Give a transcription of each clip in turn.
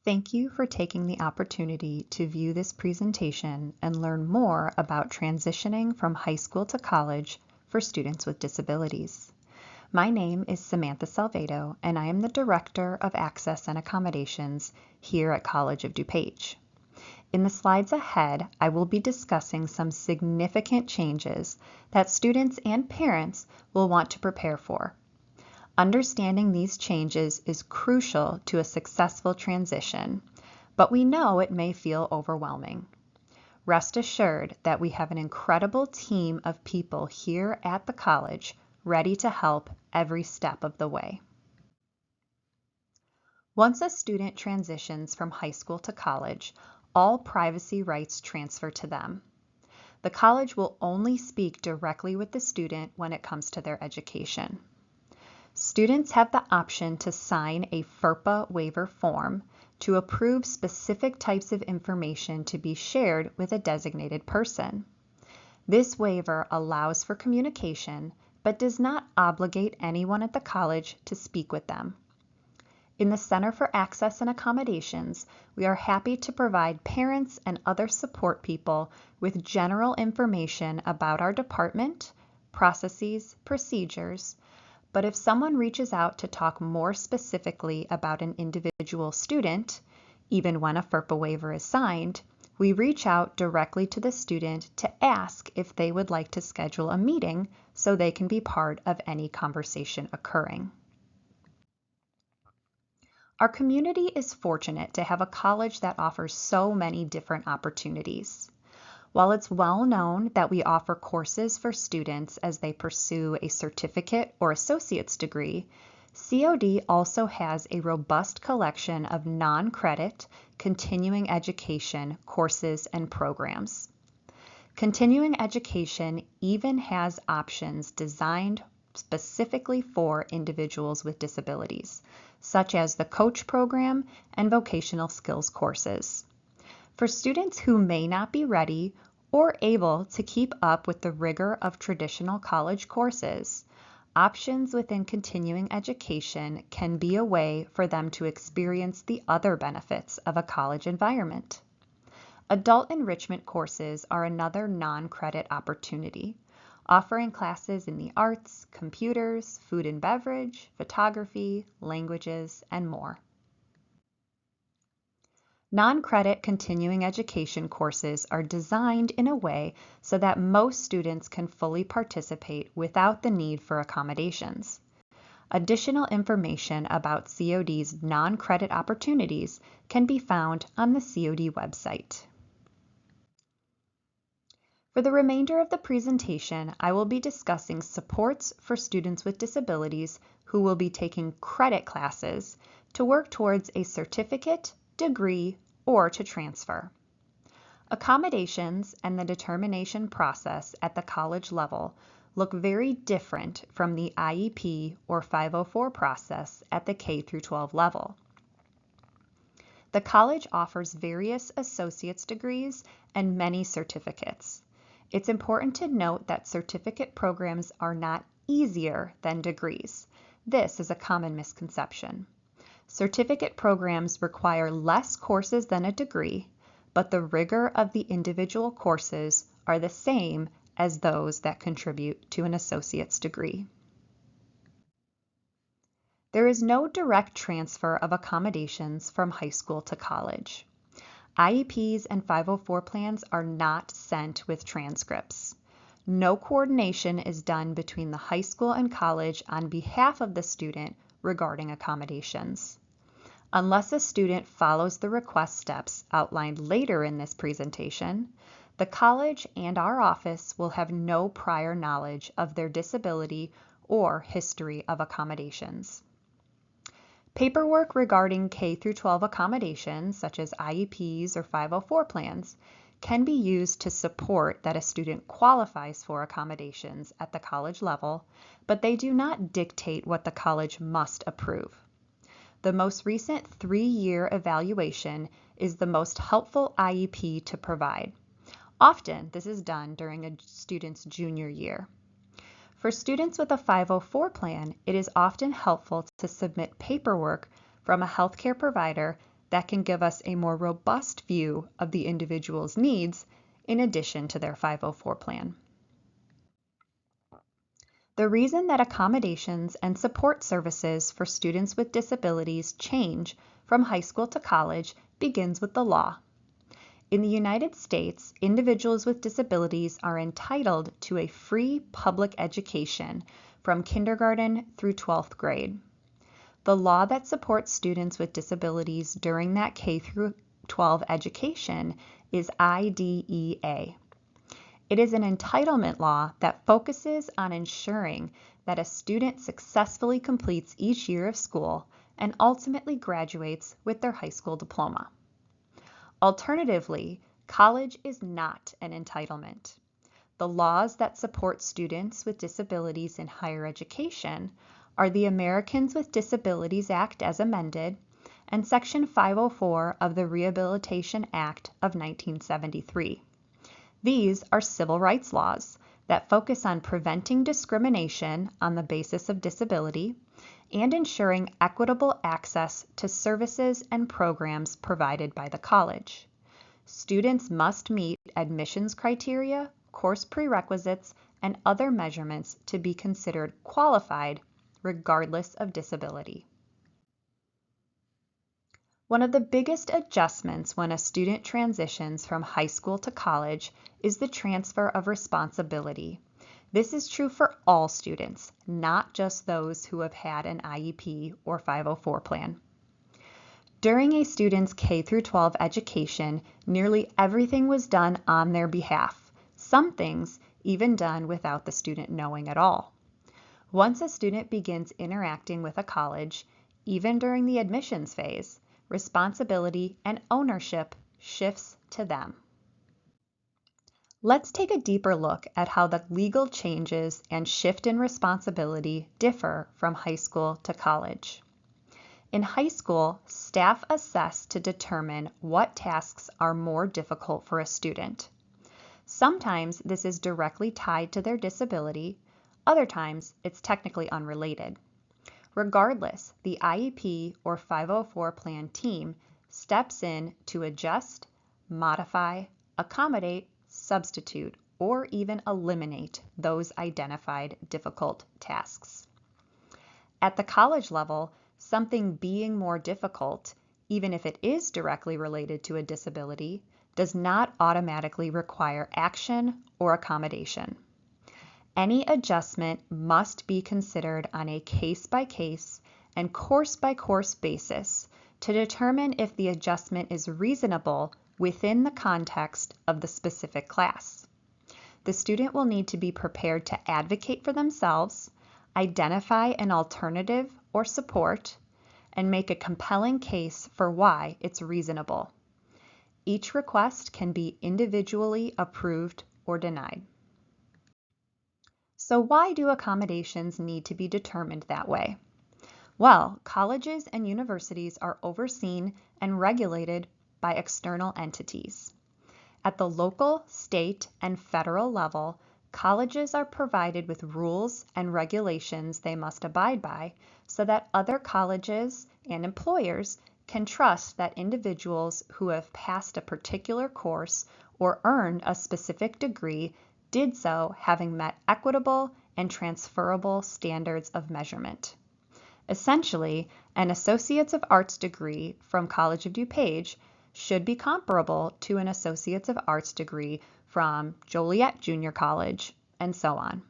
Thank you for taking the opportunity to view this presentation and learn more about transitioning from high school to college for students with disabilities. My name is Samantha Salvedo, and I am the Director of Access and Accommodations here at College of DuPage. In the slides ahead, I will be discussing some significant changes that students and parents will want to prepare for. Understanding these changes is crucial to a successful transition, but we know it may feel overwhelming. Rest assured that we have an incredible team of people here at the college ready to help every step of the way. Once a student transitions from high school to college, all privacy rights transfer to them. The college will only speak directly with the student when it comes to their education. Students have the option to sign a FERPA waiver form to approve specific types of information to be shared with a designated person. This waiver allows for communication, but does not obligate anyone at the college to speak with them. In the Center for Access and Accommodations, we are happy to provide parents and other support people with general information about our department, processes, procedures, but if someone reaches out to talk more specifically about an individual student, even when a FERPA waiver is signed, we reach out directly to the student to ask if they would like to schedule a meeting so they can be part of any conversation occurring. Our community is fortunate to have a college that offers so many different opportunities. While it's well known that we offer courses for students as they pursue a certificate or associate's degree, COD also has a robust collection of non-credit continuing education courses and programs. Continuing education even has options designed specifically for individuals with disabilities, such as the Coach program and vocational skills courses. For students who may not be ready or able to keep up with the rigor of traditional college courses, options within continuing education can be a way for them to experience the other benefits of a college environment. Adult enrichment courses are another non-credit opportunity, offering classes in the arts, computers, food and beverage, photography, languages, and more. Non-credit continuing education courses are designed in a way so that most students can fully participate without the need for accommodations. Additional information about COD's non-credit opportunities can be found on the COD website. For the remainder of the presentation, I will be discussing supports for students with disabilities who will be taking credit classes to work towards a certificate, degree, or to transfer. Accommodations and the determination process at the college level look very different from the IEP or 504 process at the K-12 level. The college offers various associate's degrees and many certificates. It's important to note that certificate programs are not easier than degrees. This is a common misconception. Certificate programs require less courses than a degree, but the rigor of the individual courses are the same as those that contribute to an associate's degree. There is no direct transfer of accommodations from high school to college. IEPs and 504 plans are not sent with transcripts. No coordination is done between the high school and college on behalf of the student regarding accommodations. Unless a student follows the request steps outlined later in this presentation, the college and our office will have no prior knowledge of their disability or history of accommodations. Paperwork regarding K-12 accommodations, such as IEPs or 504 plans, can be used to support that a student qualifies for accommodations at the college level, but they do not dictate what the college must approve. The most recent 3-year evaluation is the most helpful IEP to provide. Often, this is done during a student's junior year. For students with a 504 plan, it is often helpful to submit paperwork from a healthcare provider that can give us a more robust view of the individual's needs in addition to their 504 plan. The reason that accommodations and support services for students with disabilities change from high school to college begins with the law. In the United States, individuals with disabilities are entitled to a free public education from kindergarten through 12th grade. The law that supports students with disabilities during that K through 12 education is IDEA. It is an entitlement law that focuses on ensuring that a student successfully completes each year of school and ultimately graduates with their high school diploma. Alternatively, college is not an entitlement. The laws that support students with disabilities in higher education are the Americans with Disabilities Act as amended and Section 504 of the Rehabilitation Act of 1973. These are civil rights laws that focus on preventing discrimination on the basis of disability and ensuring equitable access to services and programs provided by the college. Students must meet admissions criteria, course prerequisites, and other measurements to be considered qualified regardless of disability. One of the biggest adjustments when a student transitions from high school to college is the transfer of responsibility. This is true for all students, not just those who have had an IEP or 504 plan. During a student's K through 12 education, nearly everything was done on their behalf, some things even done without the student knowing at all. Once a student begins interacting with a college, even during the admissions phase, responsibility and ownership shifts to them. Let's take a deeper look at how the legal changes and shift in responsibility differ from high school to college. In high school, staff assess to determine what tasks are more difficult for a student. Sometimes this is directly tied to their disability, other times it's technically unrelated. Regardless, the IEP or 504 plan team steps in to adjust, modify, accommodate, substitute, or even eliminate those identified difficult tasks. At the college level, something being more difficult, even if it is directly related to a disability, does not automatically require action or accommodation. Any adjustment must be considered on a case-by-case and course-by-course basis to determine if the adjustment is reasonable within the context of the specific class. The student will need to be prepared to advocate for themselves, identify an alternative or support, and make a compelling case for why it's reasonable. Each request can be individually approved or denied. So why do accommodations need to be determined that way? Well, colleges and universities are overseen and regulated by external entities. At the local, state, and federal level, colleges are provided with rules and regulations they must abide by so that other colleges and employers can trust that individuals who have passed a particular course or earned a specific degree did so having met equitable and transferable standards of measurement. Essentially, an Associates of Arts degree from College of DuPage should be comparable to an Associates of Arts degree from Joliet Junior College, and so on.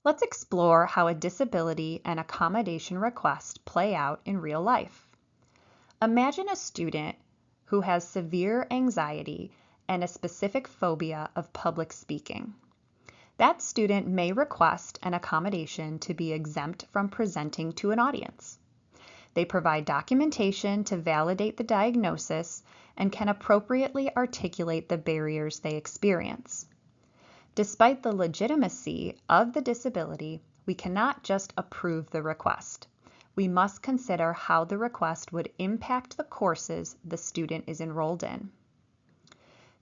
Let's explore how a disability and accommodation request play out in real life. Imagine a student who has severe anxiety and a specific phobia of public speaking. That student may request an accommodation to be exempt from presenting to an audience. They provide documentation to validate the diagnosis and can appropriately articulate the barriers they experience. Despite the legitimacy of the disability, we cannot just approve the request. We must consider how the request would impact the courses the student is enrolled in.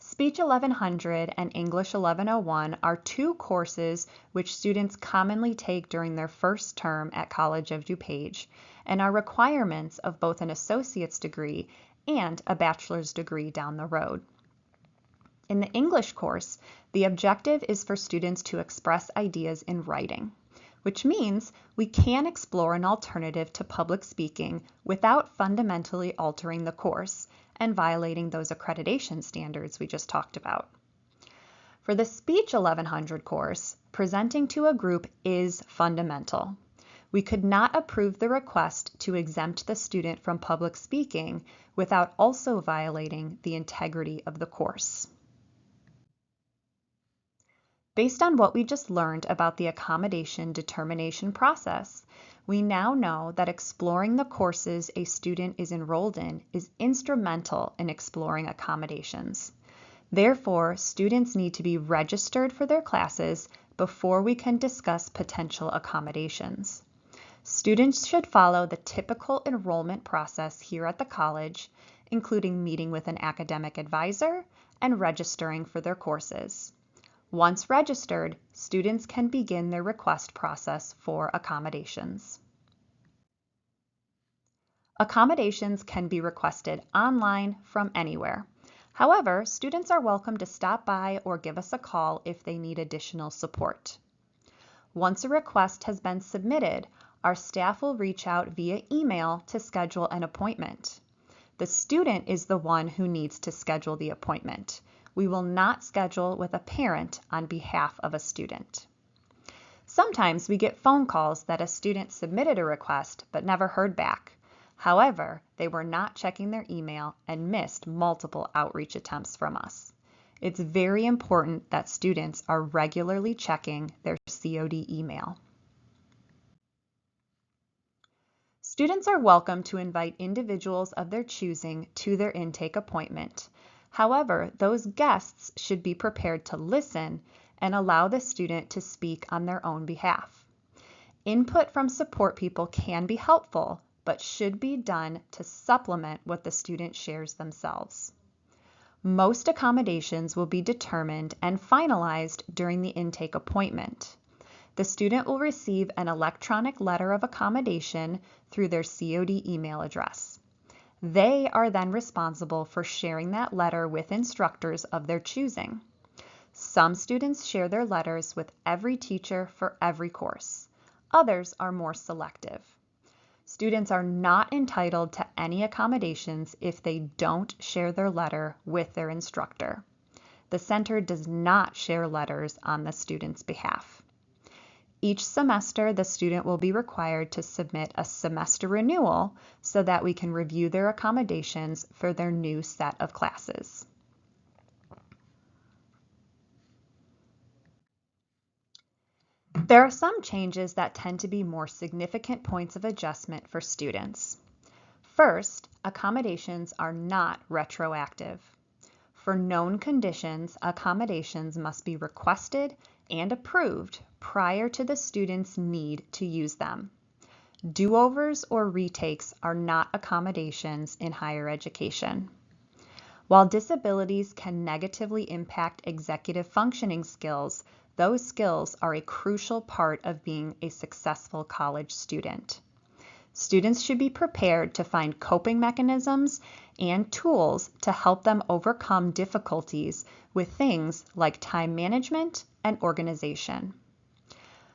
Speech 1100 and English 1101 are two courses which students commonly take during their first term at College of DuPage and are requirements of both an associate's degree and a bachelor's degree down the road. In the English course, the objective is for students to express ideas in writing, which means we can explore an alternative to public speaking without fundamentally altering the course and violating those accreditation standards we just talked about. For the Speech 1100 course, presenting to a group is fundamental. We could not approve the request to exempt the student from public speaking without also violating the integrity of the course. Based on what we just learned about the accommodation determination process, we now know that exploring the courses a student is enrolled in is instrumental in exploring accommodations. Therefore, students need to be registered for their classes before we can discuss potential accommodations. Students should follow the typical enrollment process here at the college, including meeting with an academic advisor and registering for their courses. Once registered, students can begin their request process for accommodations. Accommodations can be requested online from anywhere. However, students are welcome to stop by or give us a call if they need additional support. Once a request has been submitted, our staff will reach out via email to schedule an appointment. The student is the one who needs to schedule the appointment. We will not schedule with a parent on behalf of a student. Sometimes we get phone calls that a student submitted a request but never heard back. However, they were not checking their email and missed multiple outreach attempts from us. It's very important that students are regularly checking their COD email. Students are welcome to invite individuals of their choosing to their intake appointment. However, those guests should be prepared to listen and allow the student to speak on their own behalf. Input from support people can be helpful, but should be done to supplement what the student shares themselves. Most accommodations will be determined and finalized during the intake appointment. The student will receive an electronic letter of accommodation through their COD email address. They are then responsible for sharing that letter with instructors of their choosing. Some students share their letters with every teacher for every course. Others are more selective. Students are not entitled to any accommodations if they don't share their letter with their instructor. The center does not share letters on the student's behalf. Each semester, the student will be required to submit a semester renewal so that we can review their accommodations for their new set of classes. There are some changes that tend to be more significant points of adjustment for students. First, accommodations are not retroactive. For known conditions, accommodations must be requested and approved prior to the student's need to use them. Do-overs or retakes are not accommodations in higher education. While disabilities can negatively impact executive functioning skills, those skills are a crucial part of being a successful college student. Students should be prepared to find coping mechanisms and tools to help them overcome difficulties with things like time management and organization.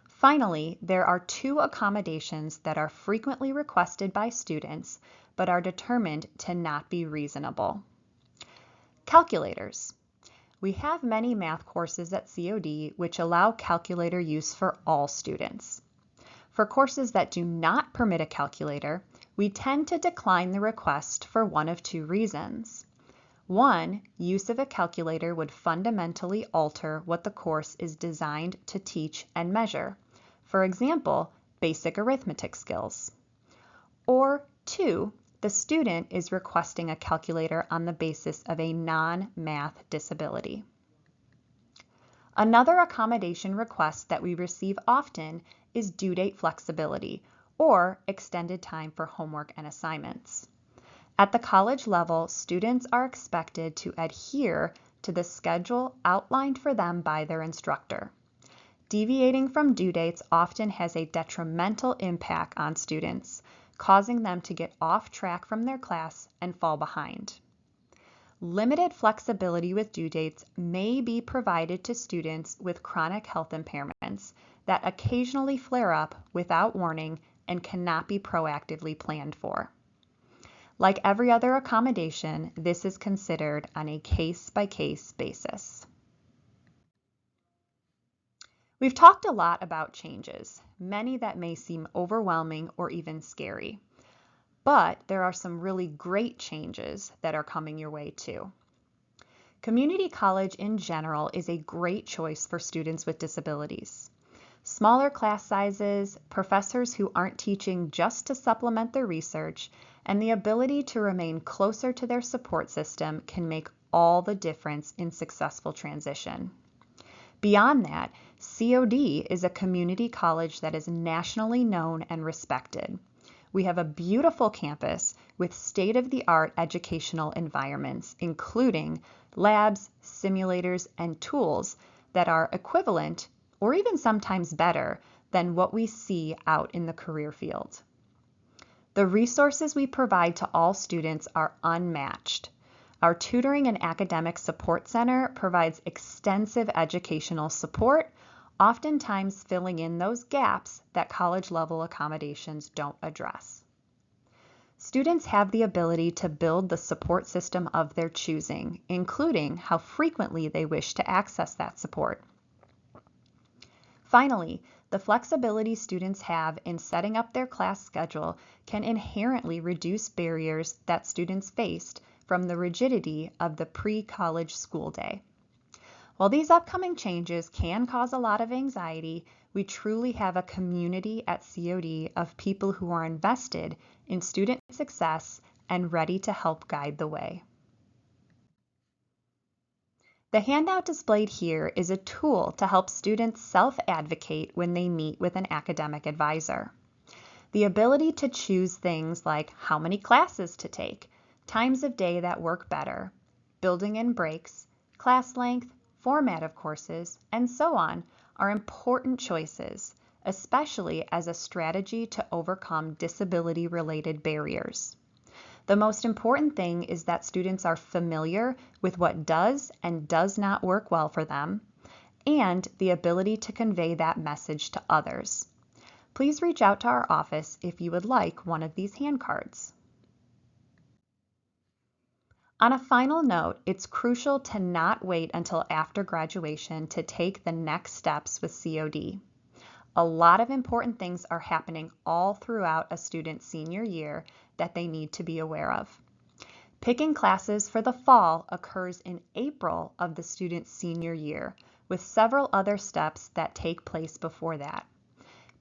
Finally, there are two accommodations that are frequently requested by students but are determined to not be reasonable. Calculators. We have many math courses at COD which allow calculator use for all students. For courses that do not permit a calculator, we tend to decline the request for one of two reasons. One, use of a calculator would fundamentally alter what the course is designed to teach and measure. For example, basic arithmetic skills. Or two, the student is requesting a calculator on the basis of a non-math disability. Another accommodation request that we receive often is due date flexibility, or extended time for homework and assignments. At the college level, students are expected to adhere to the schedule outlined for them by their instructor. Deviating from due dates often has a detrimental impact on students, causing them to get off track from their class and fall behind. Limited flexibility with due dates may be provided to students with chronic health impairments that occasionally flare up without warning and cannot be proactively planned for. Like every other accommodation, this is considered on a case-by-case basis. We've talked a lot about changes, many that may seem overwhelming or even scary. But there are some really great changes that are coming your way too. Community college in general is a great choice for students with disabilities. Smaller class sizes, professors who aren't teaching just to supplement their research, and the ability to remain closer to their support system can make all the difference in successful transition. Beyond that, COD is a community college that is nationally known and respected. We have a beautiful campus with state-of-the-art educational environments, including labs, simulators, and tools that are equivalent or even sometimes better than what we see out in the career field. The resources we provide to all students are unmatched. Our Tutoring and Academic Support Center provides extensive educational support, oftentimes filling in those gaps that college-level accommodations don't address. Students have the ability to build the support system of their choosing, including how frequently they wish to access that support. Finally, the flexibility students have in setting up their class schedule can inherently reduce barriers that students faced from the rigidity of the pre-college school day. While these upcoming changes can cause a lot of anxiety, we truly have a community at COD of people who are invested in student success and ready to help guide the way. The handout displayed here is a tool to help students self-advocate when they meet with an academic advisor. The ability to choose things like how many classes to take, times of day that work better, building in breaks, class length, format of courses, and so on are important choices, especially as a strategy to overcome disability-related barriers. The most important thing is that students are familiar with what does and does not work well for them, and the ability to convey that message to others. Please reach out to our office if you would like one of these handcards. On a final note, it's crucial to not wait until after graduation to take the next steps with COD. A lot of important things are happening all throughout a student's senior year that they need to be aware of. Picking classes for the fall occurs in April of the student's senior year, with several other steps that take place before that.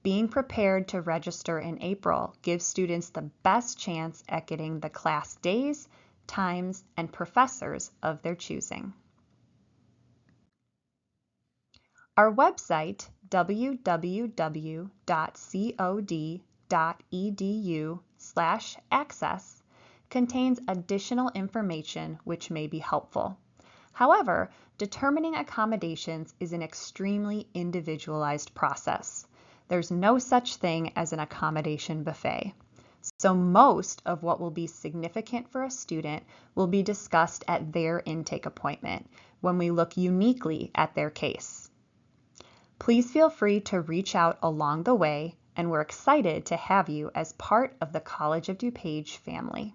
Being prepared to register in April gives students the best chance at getting the class days, times, and professors of their choosing. Our website, www.cod.edu/access, contains additional information which may be helpful. However, determining accommodations is an extremely individualized process. There's no such thing as an accommodation buffet. So most of what will be significant for a student will be discussed at their intake appointment when we look uniquely at their case. Please feel free to reach out along the way, and we're excited to have you as part of the College of DuPage family.